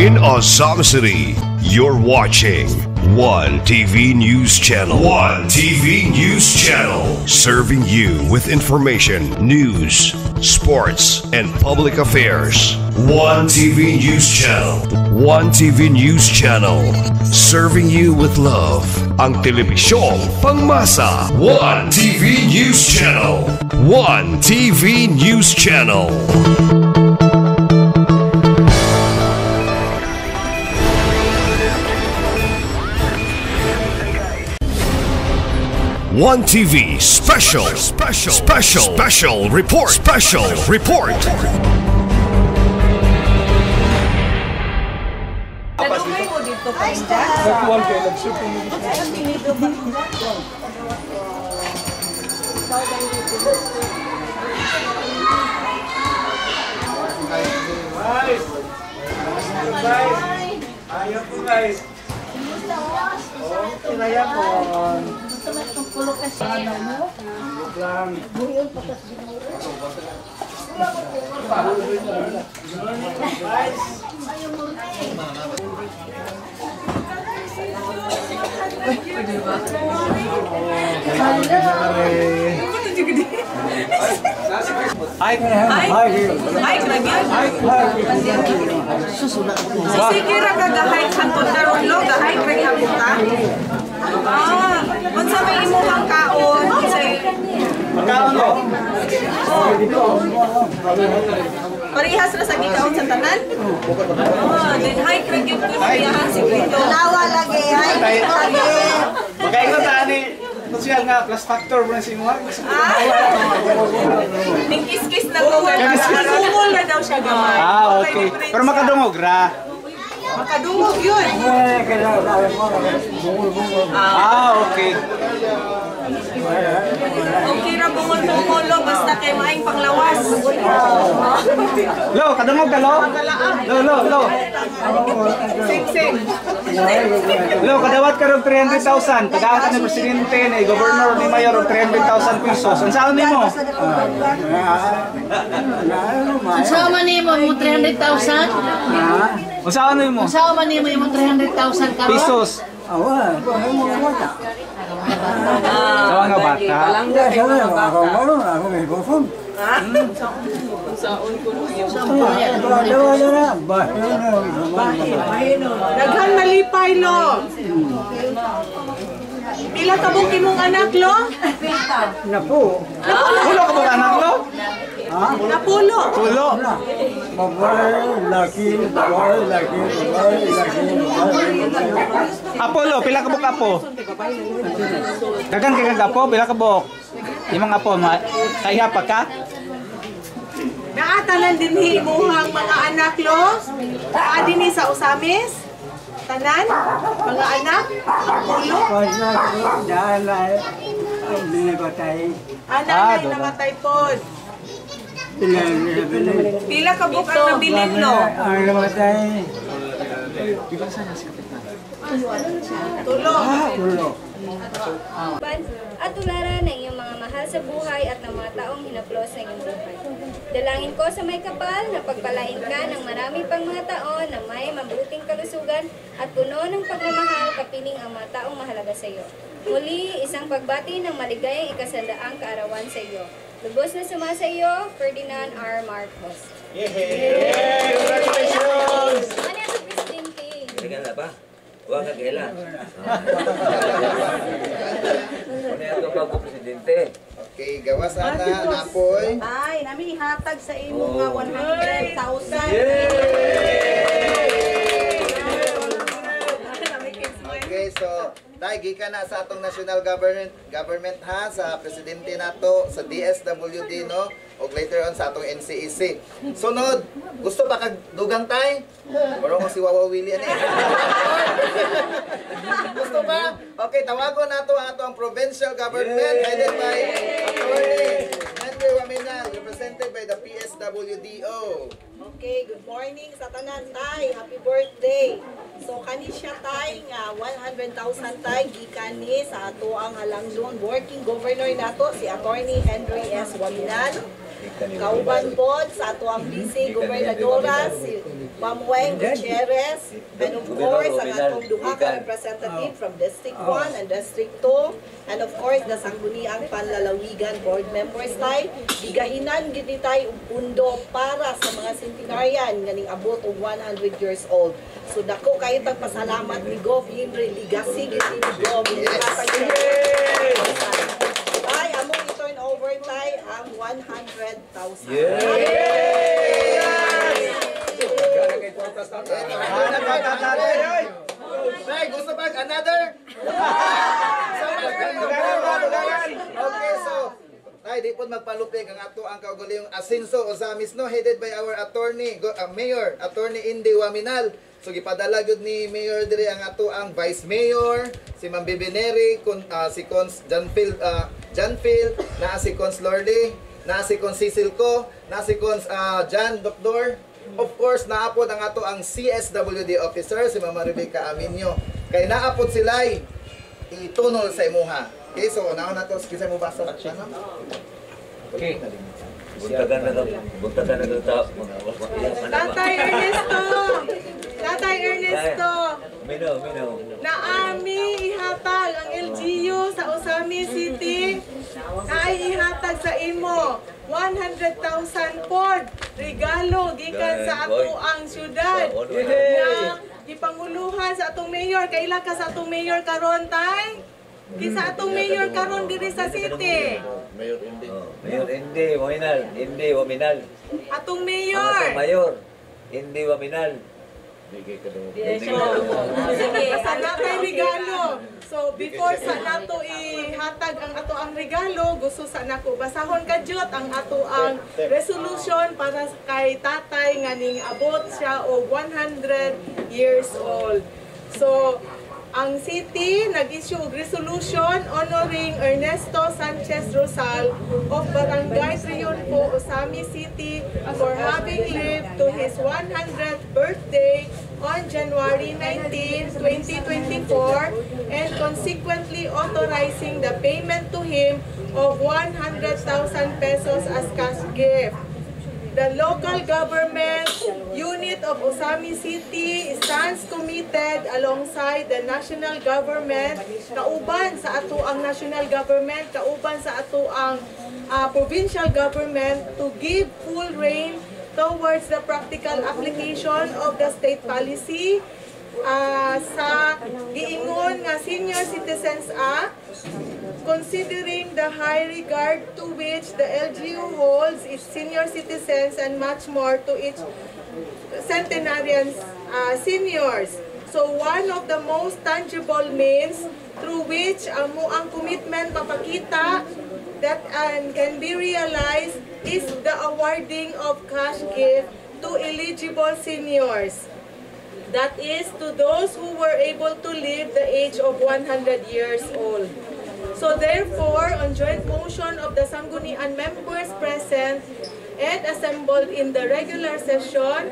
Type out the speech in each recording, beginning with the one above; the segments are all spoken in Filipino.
In Osama City, you're watching One TV News Channel. One TV News Channel. Serving you with information, news, sports, and public affairs. One TV News Channel. One TV News Channel. Serving you with love. Ang telebisyong pangmasa. One TV News Channel. One TV News Channel. One TV special report. Ayo po guys. Kinaya po. Sige ra kagahay hangtod karon lo gahay kay habuta. Unsa may imong kaon say Magkaon ko. parehas ra sa gikaon sa tanan? Then high credit ko siya siguro. Lawa lagi, ay lagi. Magkaingon ta ani social nga plus factor mo na si mo. Ning kiss na ko nga sumol na daw siya gamay. Okay. Pero makadungog ra. Makadungog yun. Okay. Okay ra bungol-bungol lo basta kay maayong panglawas. Lo, kadungog ka lo? Lo. Sing. Lo, kadawat ka ron 300,000. Tagaan ka ni presidente, ni governor, ni mayor og 300,000 pesos. Unsaon nimo? Unsa man nimo mo 300,000? Unsaon nimo? Unsa man nimo imong 300,000 karon? Pesos. Sa mga bata. Daghan malipay lo. Pila ka buki mong anak lo? Napulo ka ba anak lo? Napulo. Pulo. Apolo, pila ka buk apo? Dagan kay kag apo, pila ka buk? Imong apo, kaya pa ka? Naatanan dinhi imuhang mga anak lo? Dinhi sa Usamis? Tanan? Mga anak? Pulo? Anak ay namatay pod. Pila ka buk ang nabilin lo? Tulo. At tularan ng iyong mga mahal sa buhay at ng mga taong hinaplos sa iyong buhay. Dalangin ko sa may kapal na pagpalain ka ng marami pang mga taon na may mabuting kalusugan at puno ng pagmamahal kapiling ang mga taong mahalaga sa iyo. Muli, isang pagbati ng maligayang ikasandaang kaarawan sa iyo. Lubos na sumasa iyo, Ferdinand R. Marcos. Yay! Congratulations! Ano yung presidente? Kailan na ba? Huwag ka kailan. Ano yung bago presidente? Okay, gawas na napoy. Ay, namin ihatag sa imo nga 100,000. Okay, so gikan na sa atong national government ha, sa presidente nato, sa DSWD no, o later on sa atong NCEC. Sunod, gusto ba kag dugang tay? Pero si Wawa Willie ani. Gusto ba? Okay, tawagon nato ang atong provincial government headed by Attorney Henry Wamina, represented by the PSWDO. Okay, good morning sa tanan tay. Happy birthday. So kani siya tay nga 100,000 tay gikan ni sa ato ang halangdon working governor nato si Attorney Henry S. Waminan. Kauban pod sa ato ang vice gobernadora si Ma'am Weng Gutierrez, and of course, ang atong duha ka representative from District 1 and District 2, and of course, the Sangguniang Panlalawigan board members tayo. Gigahinan gid tayo og pundo para sa mga centenarian nga ning abot og 100 years old. So dako kayo tagpasalamat ni Gov Henry Legacy gid ni Gov. Ay, among i-turn over tayo ang 100,000. Nay, gusto ba another? Okay, so ay di po magpalupig ang ato ang kaugalingong Asinso Ozamis no, headed by our attorney, Mayor Attorney Indy Waminal. So gipadala gyud ni Mayor diri ang ato ang Vice Mayor, si Ma'am Bibineri, si Cons Janphil, na si Cons Lorly, na si Cons Cecilco, na si Cons Jan Doctor. Of course, naapod ang ato ang CSWD officer, si Mama Rebecca Aminio. Kay naapod sila itunol sa imuha. Okay, so unaon na to, kisa mo basa. Okay. Buntagan na daw. Tatay Ernesto! Tatay Ernesto! Minaw. Naami ihatag ang LGU sa Osami City. Ay ihatag sa imo 100,000 pod regalo gikan sa ato ang syudad na gipanguluhan sa atong mayor. Kaila ka sa atong mayor karon tay? Kisa atong mayor karon diri sa city. Mayor Indy Waminal. Atong mayor. Indy Waminal. Sa natay regalo. So before sa nato ihatag ang ato ang regalo, gusto sa nako basahon kadyot ang ato ang resolution para kay tatay nga ning abot siya og 100 years old. So ang city nag-issue og resolution honoring Ernesto Sanchez Rosal of Barangay Triunfo, Osami City for having lived to his 100th birthday on January 19, 2024 and consequently authorizing the payment to him of 100,000 pesos as cash gift. The local government unit of Osami City stands committed alongside the national government, kauban sa ato ang national government, kauban sa ato ang provincial government to give full rein towards the practical application of the state policy sa giingon nga Senior Citizens Act, considering the high regard to which the LGU holds its senior citizens and much more to its centenarian seniors. So one of the most tangible means through which ang commitment mapakita that can be realized is the awarding of cash gift to eligible seniors. That is, to those who were able to live the age of 100 years old. So therefore, on joint motion of the Sanggunian members present and assembled in the regular session,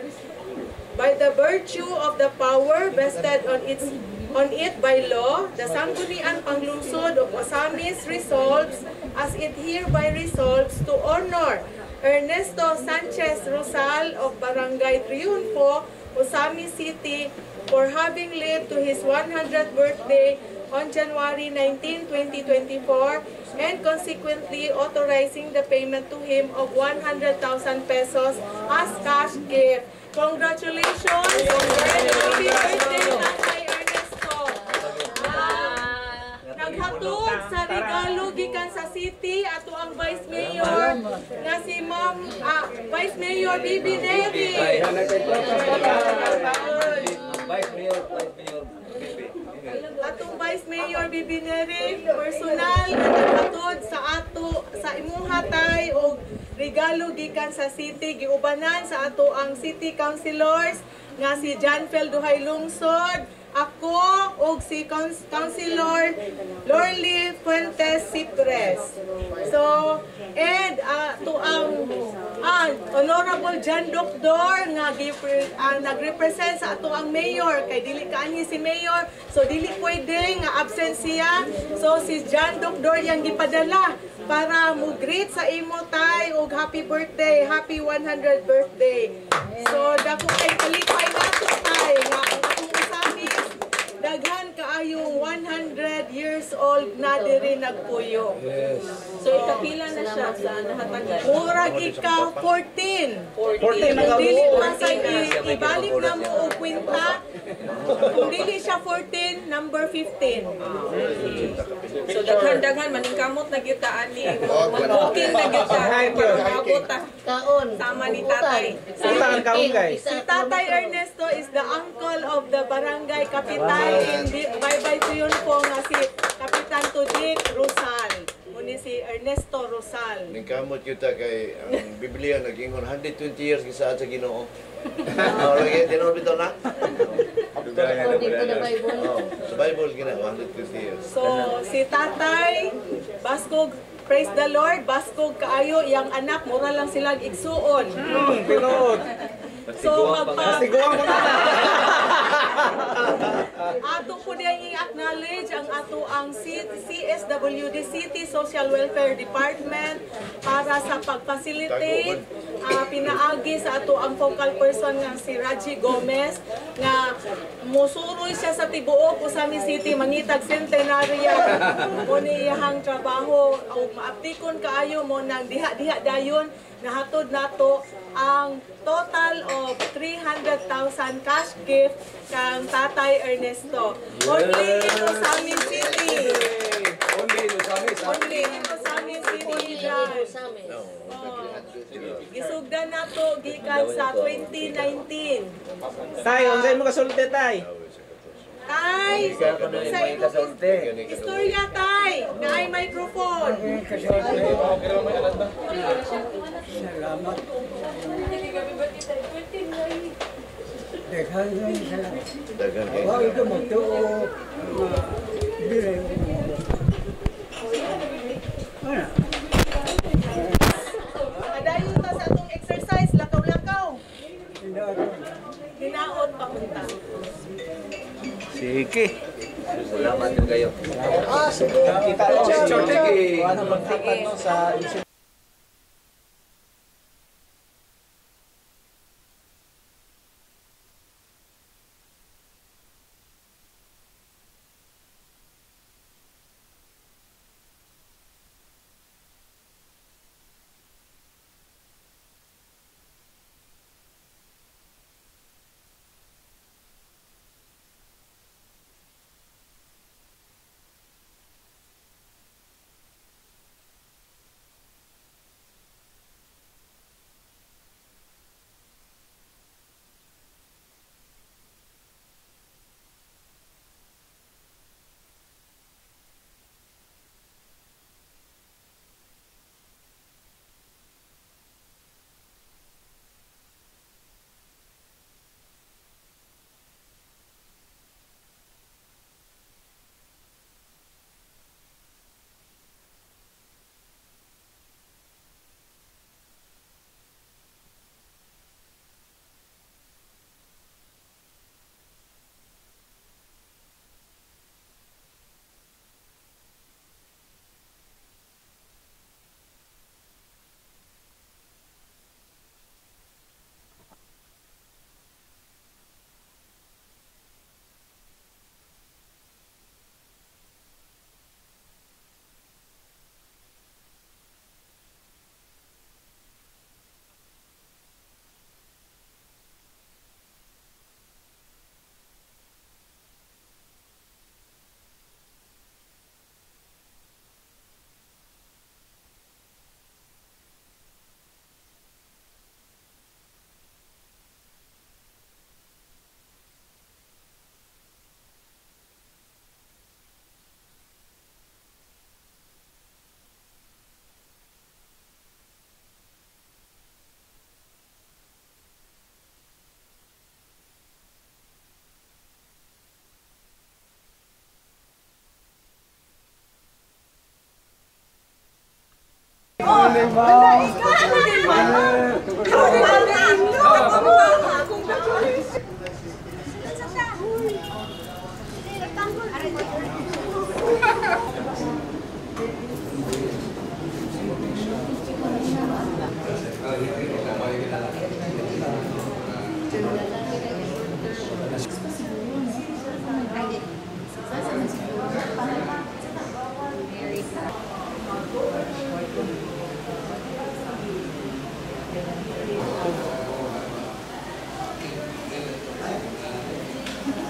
by the virtue of the power vested on it by law, the Sanggunian Panglungsod of Osamis resolves, as it hereby resolves, to honor Ernesto Sanchez Rosal of Barangay Triunfo, Osami City, for having lived to his 100th birthday on January 19, 2024, and consequently authorizing the payment to him of 100,000 pesos as cash gift. Congratulations! Happy birthday, Tatay Ernesto! Naghatod sa regalo gikan sa city ato ang Vice Mayor nga si Ma'am Vice Mayor Bibi Neri. Atong Vice Mayor Bibi Neri personal naghatod sa ato sa imuha tay og regalo gikan sa city, giubanan sa ato ang city councilors nga si Janphil Duhay Lungsod, ako og si Councilor Lorly Fuentes Cipres. So, and to ang Honorable Jan Doctor nga nagrepresent sa ato ang mayor, kay dili kaani si mayor, so dili pwede nga absent siya. So si Jan Doctor yang gipadala para mo greet sa imo tay og happy birthday, happy 100th birthday. So dako kay kalipay nagpuyo. So ikapila na siya sa nahatagan. Murag ika 14. 14 na Kung dili kabuo. masay ibalik na mo og kwenta. Kung dili siya 14, number 15. So daghan-daghan maningkamot na kita ani. Booking na kita. Abot Kaon. sama ni tatay. Saan ka guys? Si Tatay Ernesto is the uncle of the barangay Kapitan. Bye-bye to yun po nga si Kapitan Tudik Rosal. Muni si Ernesto Rosal. Ningkamot kita kay ang Biblia nagingon 120 years gisaad sa Ginoo. Lagi tinuod bitaw na. According to the Bible. Sa Bible gina 120 years. So si Tatay, Baskog, praise the Lord, Baskog kaayo, iyang anak, mura lang silang igsuon. Tinood. So Tiguan mo na. ato po din i-acknowledge ang ato ang CSWD City Social Welfare Department para sa pag-facilitate pinaagi sa ato ang focal person nga si Raji Gomez nga musuroy siya sa tibuok Usami City mangitag centenarya mo ni iyang trabaho o maaptikon kaayo mo nang diha-diha dayon nahatod nato ang total of 300,000 cash gift kang Tatay Ernesto. Only in Usami City. Only in Usami City. Gisugdan nato gikan sa 2019. Tay, unsay mo kasulti tay? Tay, sa istorya tay, na ay microphone. Dagan kay. Adayon ta sa atong exercise, lakaw-lakaw. Hinaot papunta. Sige. Salamat din kayo. Kita sige. Ano magtatanong sa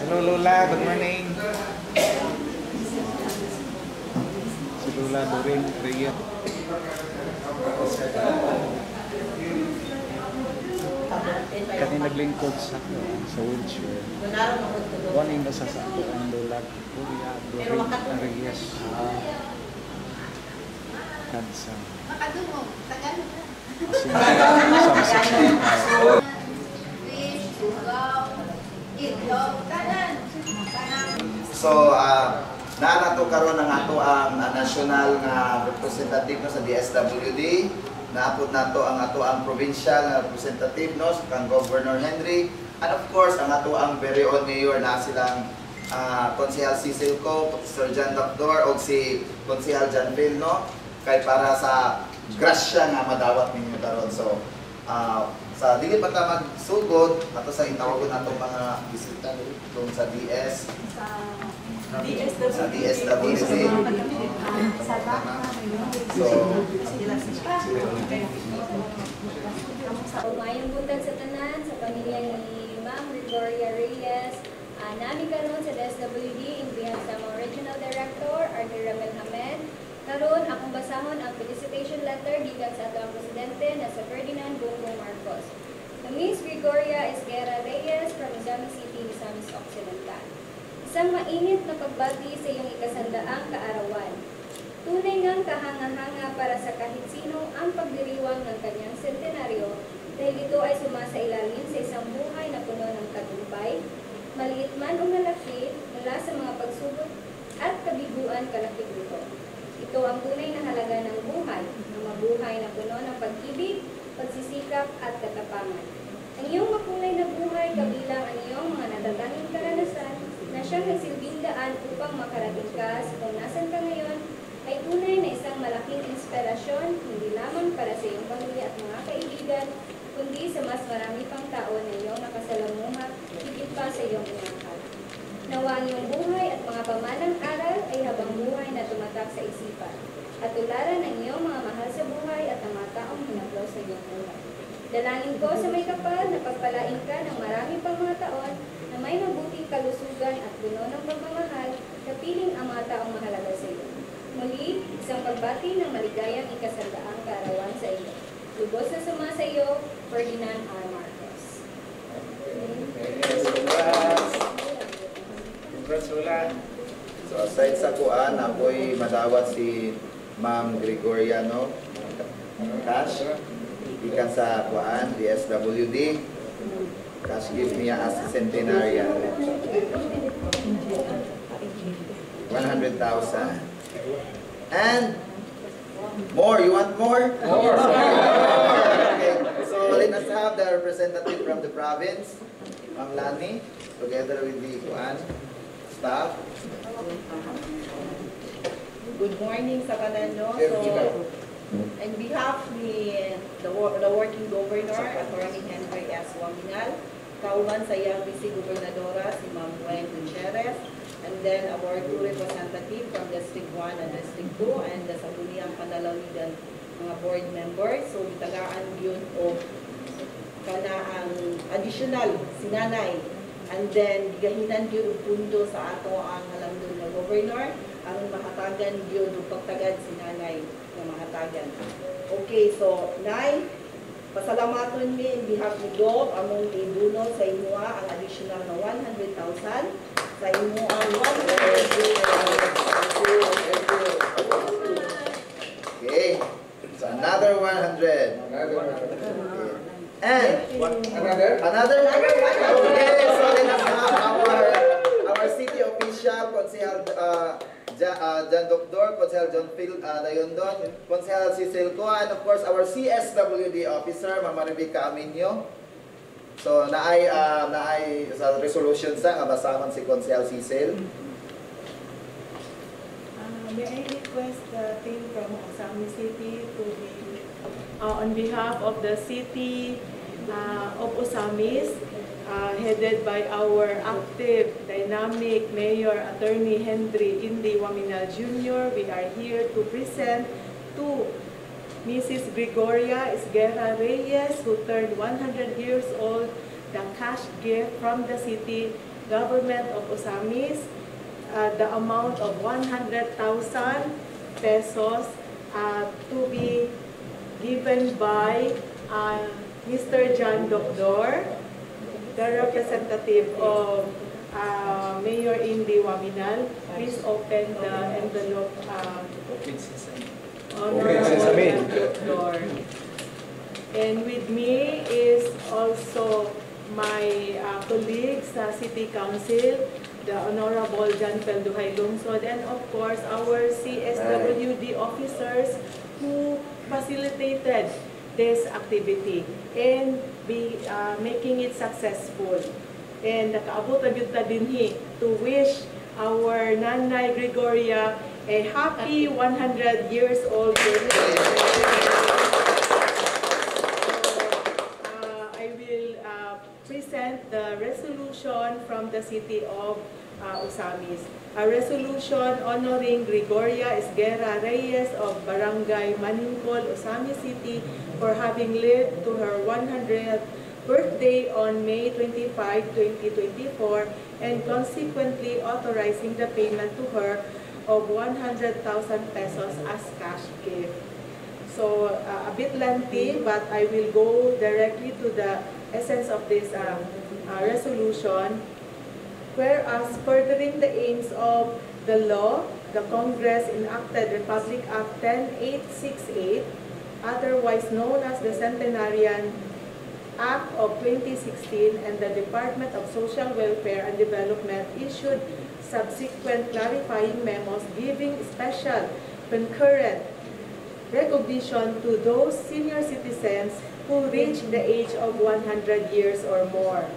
Hello Lola, good morning. Si Lola Doreen Reyes. Kani naglingkod sa wheelchair. Warning na sa sako ang Lola Kuya Doreen Reyes. Kansa. So, naanato karon ang ato ang national nga representative no, sa DSWD. Naapod nato ang ato ang provincial nga representative no, kang Governor Henry. And of course, ang ato ang very own mayor na silang Konsehal Cecil Co, Sir John Doctor, o si Konsehal John Phil, no? Kay para sa grasya nga madawat ninyo karon. So, sa dili pa ta magsugod, ato sa itawagon natong mga bisita doon sa DS. Sa DSWD. So, mayong buntag sa tanan, sa pamilya ni Ma'am Gregoria Reyes, nami karon sa DSWD in behalf sa mga Regional Director, Arthur Ramel Hamed. Karon akong basahon ang felicitation letter gikan sa ato ang presidente na sa Ferdinand Bongbong Marcos. To Miss Gregoria Esguerra Reyes from Misamis City, Misamis Occidental. Isang mainit na pagbati sa iyong ikasandaang kaarawan. Tunay ngang kahanga-hanga para sa kahit sino ang pagdiriwang ng kanyang sentenaryo dahil ito ay sumasailalim sa isang buhay na puno ng tagumpay, maliit man o malaki mula sa mga pagsubok at kabiguan kalakip nito. Ito ang tunay na halaga ng buhay, na mabuhay na puno ng pag-ibig, pagsisikap at katapangan. Ang iyong makulay na buhay kabilang ang iyong mga natatanging karanasan na siyang nagsilbing daan upang makarating ka sa kung nasan ka ngayon ay tunay na isang malaking inspirasyon hindi lamang para sa iyong pamilya at mga kaibigan, kundi sa mas marami pang tao na iyong nakasalamuha, higit pa sa iyong inakal. Nawa ang iyong buhay at mga pamanang aral ay habang buhay na tumatak sa isipan, at tularan ang iyong mga mahal sa buhay at ang mga taong hinablaw sa iyong buhay. Dalangin ko sa may kapal na pagpalain ka ng marami pang mga taon na may mabuting kalusugan at puno ng pagmamahal, kapiling ang mga taong mahalaga sa iyo. Muli, isang pagbati ng maligayang ikasandaang kaarawan sa iyo. Lubos na suma sa iyo, Ferdinand R. Marcos. So aside sa kuan, ako'y madawat si Ma'am Gregoria, no? Cash. Ikan sa kuan, DSWD. Cash gift niya as centenarian. 100,000. And more. You want more? More. Okay. So let us have the representative from the province, Ma'am Lani, together with the kuan staff. Good morning sa kanan, no? So, on behalf ni the working governor, Attorney Henry S. Waminal, kauban sa iyang vice-gobernadora, si Ma'am Gwen Gutierrez, and then our two representatives from District 1 and District 2, and sa Sangguniang Panalawnigan mga board members. So, itagaan yun o kana ang additional sinanay. And then, gahinan yun ang pundo sa ato ang halamdon na governor, ang mahatagan yun ang pagtagad sinanay na mahatagan. Okay, so, Nay, pasalamaton mi in behalf ni Gov, among ibunol sa imuha ang additional na 100,000 sa imuha ang 100,000. Okay, so another 100. And another 100. Okay, so let us have our city official, Konsehal John Doctor, Konsehal John Phil Dayondon, Konsehal Cecil Co, and of course our CSWD officer, Mama Rebecca Aminio. So naay sa resolution sa nga basahon si Konsehal Cecil. May I request the team from Misamis City to be on behalf of the city of Misamis, headed by our active, dynamic Mayor Attorney Henry Indy Waminal Jr., we are here to present to Mrs. Gregoria Esguerra Reyes, who turned 100 years old, the cash gift from the city government of Osamis the amount of 100,000 pesos to be given by Mr. John Doctor, the representative of Mayor Indy Waminal. Please open the envelope. Honorable Doctor. And with me is also my colleagues sa City Council, the Honorable John Pelduhay Lungsod, and of course our CSWD officers who facilitated this activity and be making it successful. And nakaabot na yun ta dinhi to wish our Nanay Gregoria a happy 100 years old birthday. I will present the resolution from the city of Osamis. A resolution honoring Gregoria Esguerra Reyes of Barangay Maningkol, Osamis City for having lived to her 100th birthday on May 25, 2024 and consequently authorizing the payment to her of 100,000 pesos as cash gift. So a bit lengthy, but I will go directly to the essence of this resolution. Whereas furthering the aims of the law, the Congress enacted Republic Act 10868, otherwise known as the Centenarian Act of 2016, and the Department of Social Welfare and Development issued subsequent clarifying memos giving special concurrent recognition to those senior citizens who reach the age of 100 years or more.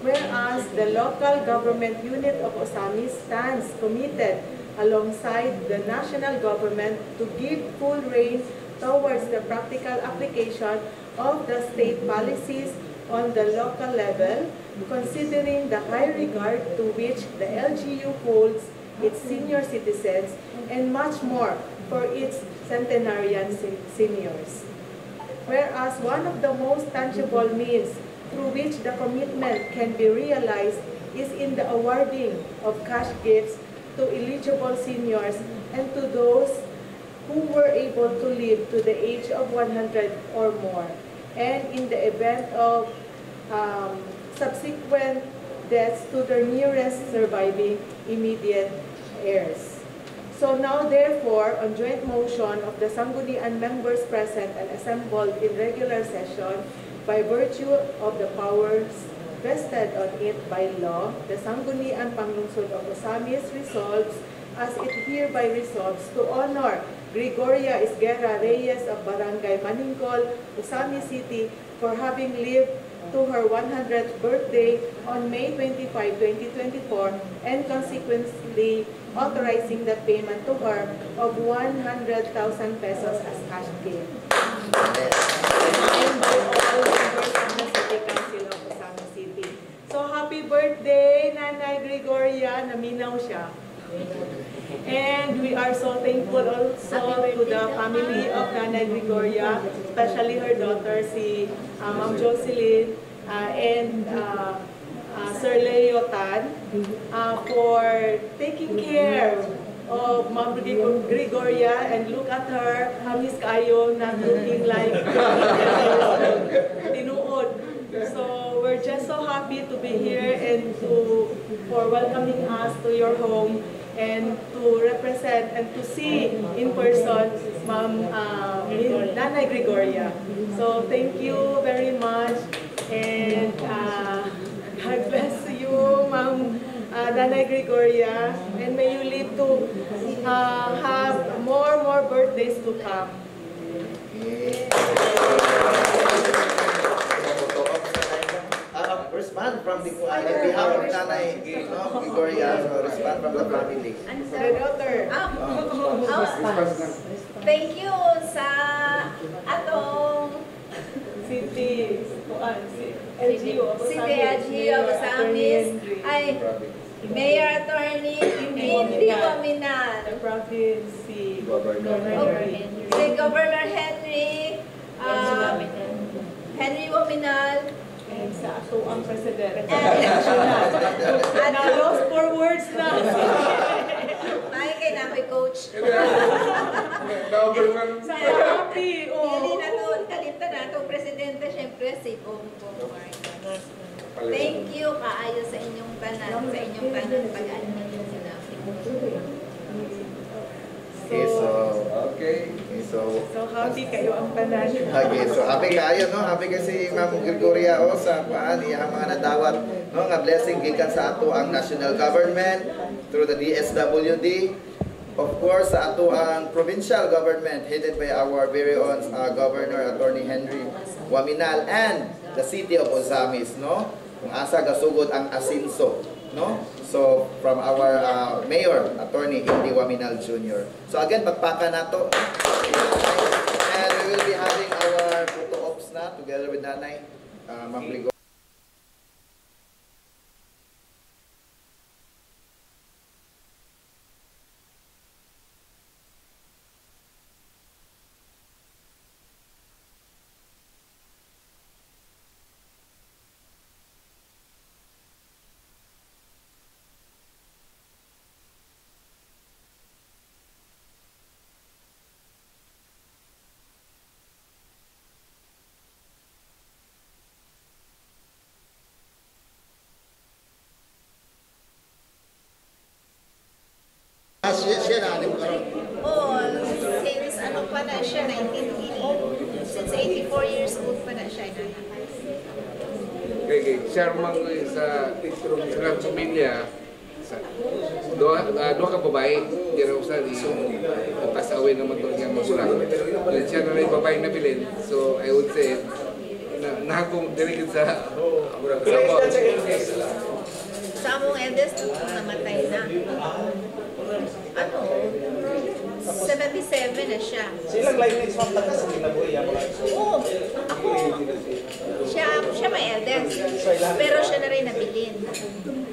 Whereas the local government unit of Osamis stands committed alongside the national government to give full rein towards the practical application of the state policies on the local level, considering the high regard to which the LGU holds its senior citizens and much more for its centenarian seniors. Whereas one of the most tangible means through which the commitment can be realized is in the awarding of cash gifts to eligible seniors and to those who were able to live to the age of 100 or more, and in the event of subsequent deaths to their nearest surviving immediate heirs. So now, therefore, on joint motion of the Sangguniang members present and assembled in regular session, by virtue of the powers vested on it by law, the Sangguniang Panglungsod of Osamis resolves, as it hereby resolves, to honor Gregoria Esguerra Reyes of Barangay Maningkol, Osamis City, for having lived to her 100th birthday on May 25, 2024, and consequently authorizing the payment to her of 100,000 pesos as cash gift. And by all members of the City Council of Osamis City. So happy birthday, Nanay Gregoria, naminaw siya. And we are so thankful also to the family of Nanay Gregoria, especially her daughter, si Ma'am Jocelyn, and Sir Leo Tan, for taking care of Ma'am Gregoria, and look at her, hamis kayo, not looking like tinuod. So we're just so happy to be here and for welcoming us to your home and to represent and to see in person Ma'am Nanay Gregoria. So thank you very much, and God bless you, Ma'am Nanay Gregoria, and may you live to have more birthdays to come. Respond from the on behalf of Nanay Gregoria, so respond from the family. The daughter. Thank you sa atong City LGU of Osamis ay Mayor Attorney Indy Waminal, the province, si Governor Henry Waminal, and sa ato ang president. at Na-lost for words na. Tayo kay namin, coach. Saya happy. Dili na to, kalita na to, presidente, syempre, si Bongbong Marcos. Thank you, kaayo sa inyong tanan, pag-ano yung sinabi. Okay, so happy kayo ang tanan. okay, so happy kayo, no? Happy kasi Ma'am Gregoria o sa paan iyang mga nadawat, no? Nga blessing gikan sa ato ang national government through the DSWD. Of course, sa ato ang provincial government headed by our very own Governor Attorney Henry Waminal and the city of Ozamis, no? Kung asa gasugod ang asinso, no? So from our Mayor Attorney Henry Waminal Jr. So again, pagpaka nato. And we will be having our photo ops na together with Nanay Ma'am Ligo. Oh, since ano pa na siya, 1980. Since 84 years old pa na siya. Kay Sharma sa ilang pamilya, doha ka babae, dira usa di pass-away naman to niya magulang. Then siya na rin babae na bilin. So I would say, nakakong dirigid sa Sa among eldest, namatay na. Ano? 77 na siya. Silang lineage ma'am taga sa kinabuhi ako. Oo, ako. Siya may eldest. Pero siya na rin nabilin.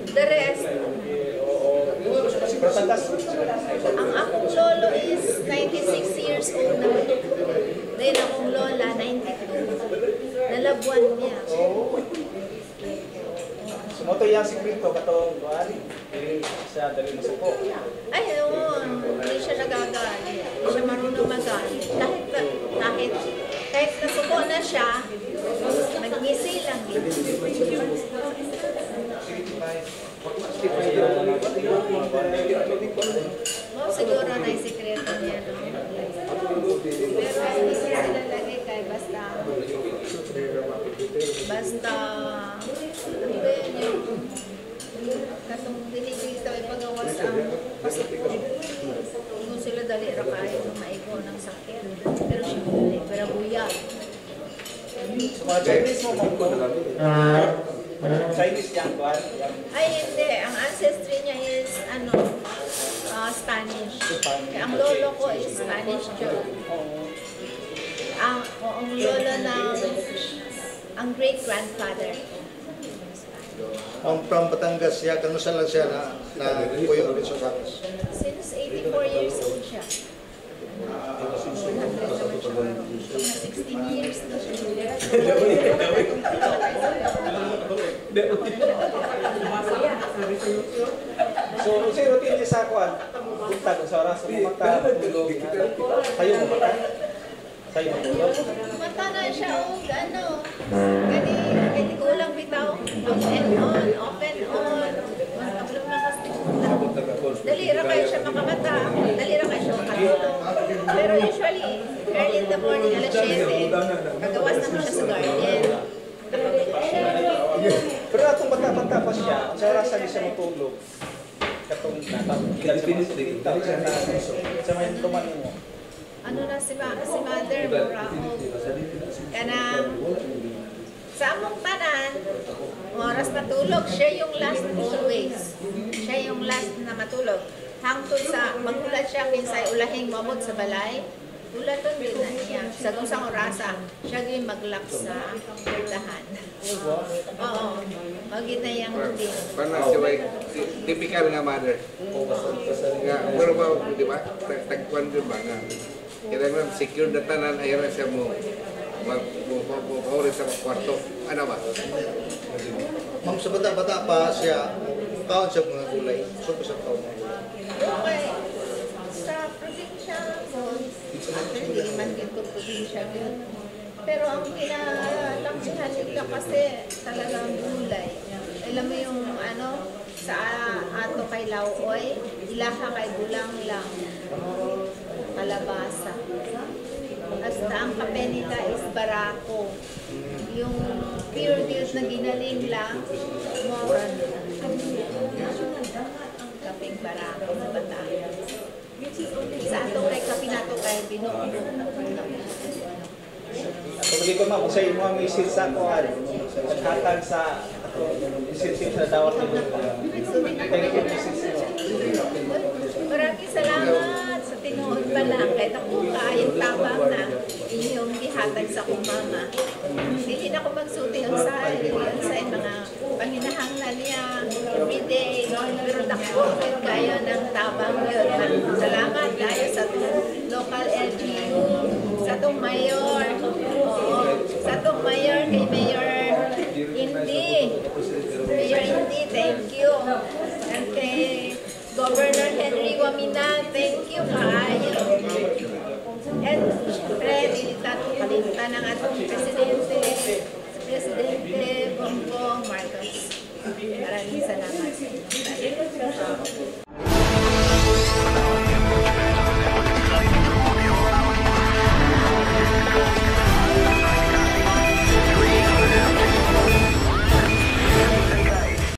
The rest, ang akong lolo is 96 years old na. Then akong lola, 92. Nalabuan niya. Sumoto yung sikrito katong buhari. Siya dali masuko. Ay, oo. Hindi siya nagagalit. Hindi siya marunong magalit. Kahit nasuko na siya, nagngisi lang din. Siguro na yung sikreto niya. Pero hindi siya sila lagi kay basta ano ba yun yung katong dinigito ay pagawas ang pasipor. Kung sila dali ra kayo na maigo ng sakit. Pero siya dali, pero buyag. Mga Chinese mo Chinese yan ba? Ay hindi, ang ancestry niya is Spanish. Kaya ang lolo ko is Spanish Jew. Ang lolo ang great-grandfather. Ang from Batangas siya, kano sa lang siya na puyo rin sa Batangas? Since 84 years old siya. 16 years na siya. So, sa routine niya sa kuwan, buntag sa oras, mata, tulog, kayo mo mata? Sa'yo mo tulog? Mata na siya, ganito ko lang bitaw. Off and on, off and on. Dalira kayo siya makamata, dalira kayo siya makatulog. Pero usually, early in the morning, alas 7, kagawas naman siya sa garden. Pero atong bata-bata pa siya, sa oras sa siya matulog. Katong sa may tumanin mo. Ano na si mother, Muraho. Kanang, sa among tanan, oras matulog, siya yung last always. Siya yung last na matulog. Hangtod sa, magulat siya, kinsay ulahing mamod sa balay. Ulaton din na niya. Sa gusang orasa, siya yung maglak sa perdahan. Oo, magit na yung routine. Paano siya typical nga mother. Nga, pero ba, di ba? Tagpuan din ba nga? Kailangan secure na tanan, ayaw na siya mo mag-paulit sa kwarto. Ano ba? Ma'am, sa bata-bata pa siya, Kaon sa mga gulay. So, sa kaon mga gulay. Okay. Sa probinsya ko, actually, di man dito probinsya yun. Pero ang pinalakihan nila kasi talagang gulay. Alam mo yung ano, sa ato kay Lauoy, ilaha kay gulang lang. Kalabasa. Basta ang kape nila is barako. Yung pure milk na ginaling lang, moran. Kapeng barako sa Batangas. Sa ato kay kapinato kay binuko. Pagli ko ma'am, sa imo ang message sa kuan. Naghatag sa message sa dawat nito. Thank you message. Maraming salamat sa tinuod pa lang. Kahit ako kaayong tabang na inyong gihatag sa kumama. Hindi na ako magsuti yung sa mga panginahanglan niya everyday. Pero nakuha kayo ng tabang yun. Salamat kayo sa local LGU, sa itong mayor. Sa itong mayor, kay Mayor Indy. Mayor Indy, thank you. And kay Governor Henry Wamina, thank you kaayo. And kalimutan ng atong Presidente Bongbong Marcos. Maraming salamat.